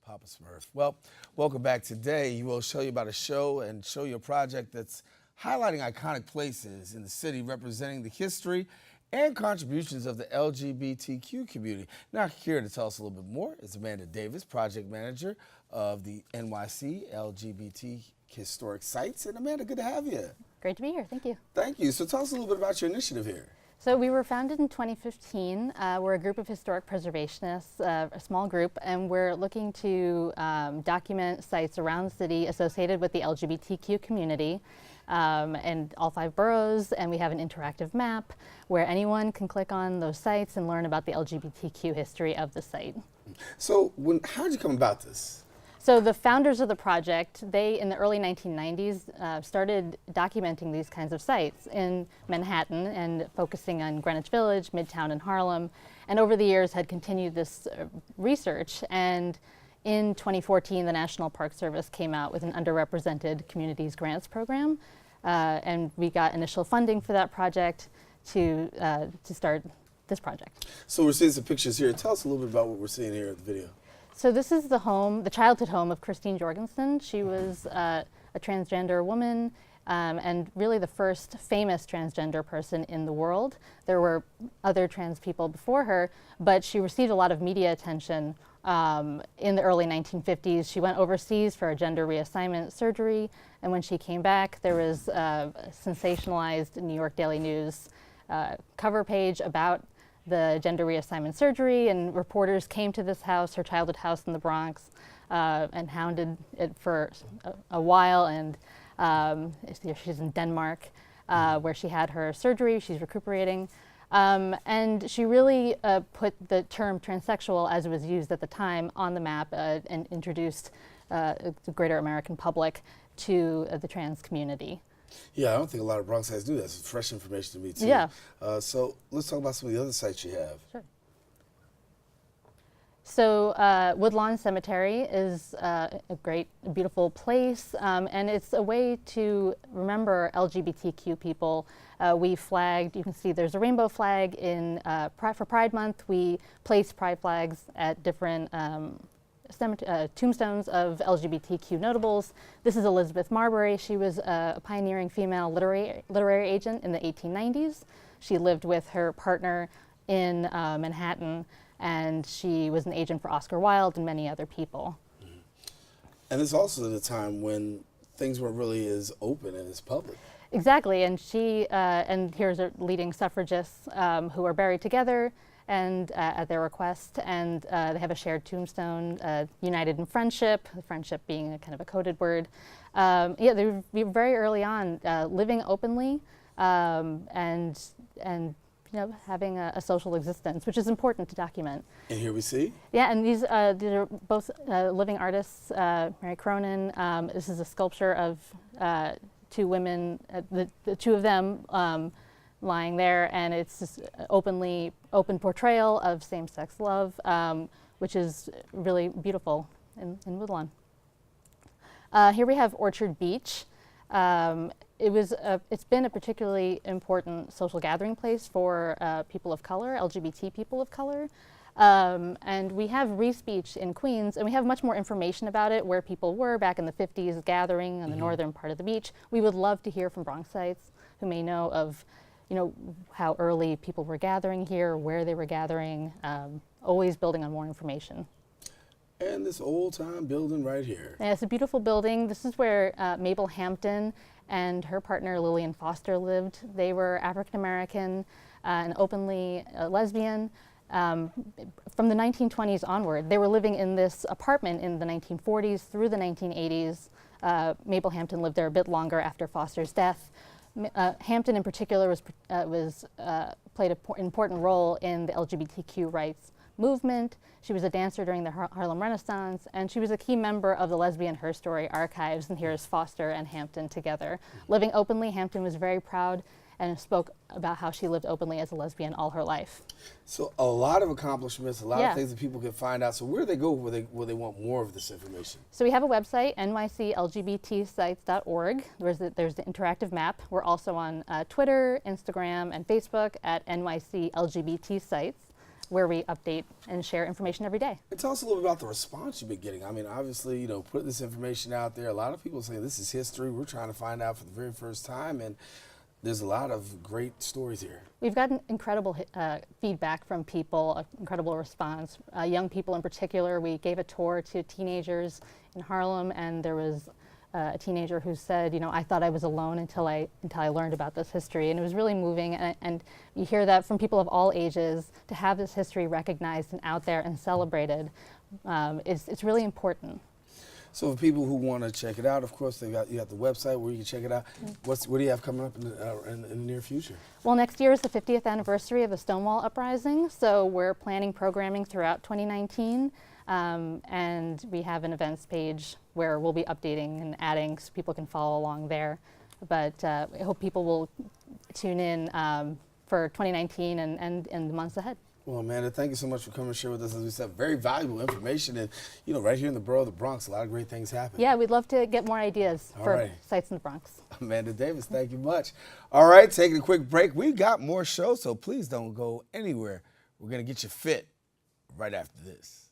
Papa Smurf. Well, welcome back. Today, we'll show you about a show and show you a project that's highlighting iconic places in the city representing the history and contributions of the LGBTQ community. Now, here to tell us a little bit more is Amanda Davis, project manager of the NYC LGBT Historic Sites. And Amanda, good to have you. Great to be here. Thank you. Thank you. So tell us a little bit about your initiative here. So we were founded in 2015. We're a group of historic preservationists, a small group, and we're looking to document sites around the city associated with the LGBTQ community and all 5 boroughs, and we have an interactive map where anyone can click on those sites and learn about the LGBTQ history of the site. So how did you come about this? So the founders of the project, they, in the early 1990s, started documenting these kinds of sites in Manhattan and focusing on Greenwich Village, Midtown, and Harlem, and over the years had continued this research. And in 2014, the National Park Service came out with an underrepresented communities grants program, and we got initial funding for that project to start this project. So we're seeing some pictures here. Tell us a little bit about what we're seeing here in the video. So this is the home, the childhood home of Christine Jorgensen. She was a transgender woman and really the first famous transgender person in the world. There were other trans people before her, but she received a lot of media attention in the early 1950s. She went overseas for a gender reassignment surgery, and when she came back, there was a sensationalized New York Daily News cover page about the gender reassignment surgery, and reporters came to this house, her childhood house in the Bronx, and hounded it for a while. And she's in Denmark, where she had her surgery. She's recuperating. And she really put the term transsexual, as it was used at the time, on the map and introduced the greater American public to the trans community. Yeah, I don't think a lot of Bronxites do that. It's fresh information to me, too. Yeah. So let's talk about some of the other sites you have. Sure. So Woodlawn Cemetery is a great, beautiful place, and it's a way to remember LGBTQ people. We flagged, you can see there's a rainbow flag for Pride Month. We place pride flags at different tombstones of LGBTQ notables. This is Elizabeth Marbury. She was a pioneering female literary agent in the 1890s. She lived with her partner in Manhattan, and she was an agent for Oscar Wilde and many other people. Mm-hmm. And it's also at a time when things weren't really as open and as public. Exactly, and and here's our leading suffragists who are buried together and at their request, and they have a shared tombstone, united in friendship, friendship being a kind of a coded word. Yeah, they were very early on living openly and having a social existence, which is important to document. And here we see? Yeah, and these are both living artists, Mary Cronin. This is a sculpture of 2 women, the 2 of them lying there, and it's just open portrayal of same-sex love, which is really beautiful in Woodlawn. Here we have Orchard Beach. It's been a particularly important social gathering place for people of color, LGBT people of color. And we have Reese Beach in Queens, and we have much more information about it, where people were back in the 50s gathering on the northern part of the beach. We would love to hear from Bronxites who may know of how early people were gathering here, where they were gathering, always building on more information. And this old-time building right here. Yeah, it's a beautiful building. This is where Mabel Hampton and her partner Lillian Foster lived. They were African-American and openly lesbian. From the 1920s onward, they were living in this apartment in the 1940s through the 1980s. Mabel Hampton lived there a bit longer after Foster's death. Hampton in particular played an important role in the LGBTQ rights movement. She was a dancer during the Harlem Renaissance, and she was a key member of the Lesbian Her Story archives, and here's Foster and Hampton together. Living openly, Hampton was very proud and spoke about how she lived openly as a lesbian all her life. So a lot of accomplishments, a lot of things that people can find out. So where do they go where they want more of this information? So we have a website, nyclgbtsites.org. There's the interactive map. We're also on Twitter, Instagram, and Facebook at NYC LGBT Sites. where we update and share information every day. And tell us a little bit about the response you've been getting. I mean, obviously, you know, putting this information out there, a lot of people say this is history. We're trying to find out for the very first time, and there's a lot of great stories here. We've gotten incredible feedback from people, incredible response. Young people in particular, we gave a tour to teenagers in Harlem, and there was a teenager who said, you know, I thought I was alone until I learned about this history. And it was really moving, and you hear that from people of all ages. To have this history recognized and out there and celebrated, it's really important. So for people who want to check it out, of course, you got the website where you can check it out. What do you have coming up in the near future? Well, next year is the 50th anniversary of the Stonewall Uprising, so we're planning programming throughout 2019, and we have an events page where we'll be updating and adding so people can follow along there. But I hope people will tune in for 2019 and the months ahead. Well, Amanda, thank you so much for coming and share with us. As we said, very valuable information. And, you know, right here in the borough of the Bronx, a lot of great things happen. Yeah, we'd love to get more ideas for sites in the Bronx. Amanda Davis, thank you much. All right, taking a quick break. We got more shows, so please don't go anywhere. We're going to get you fit right after this.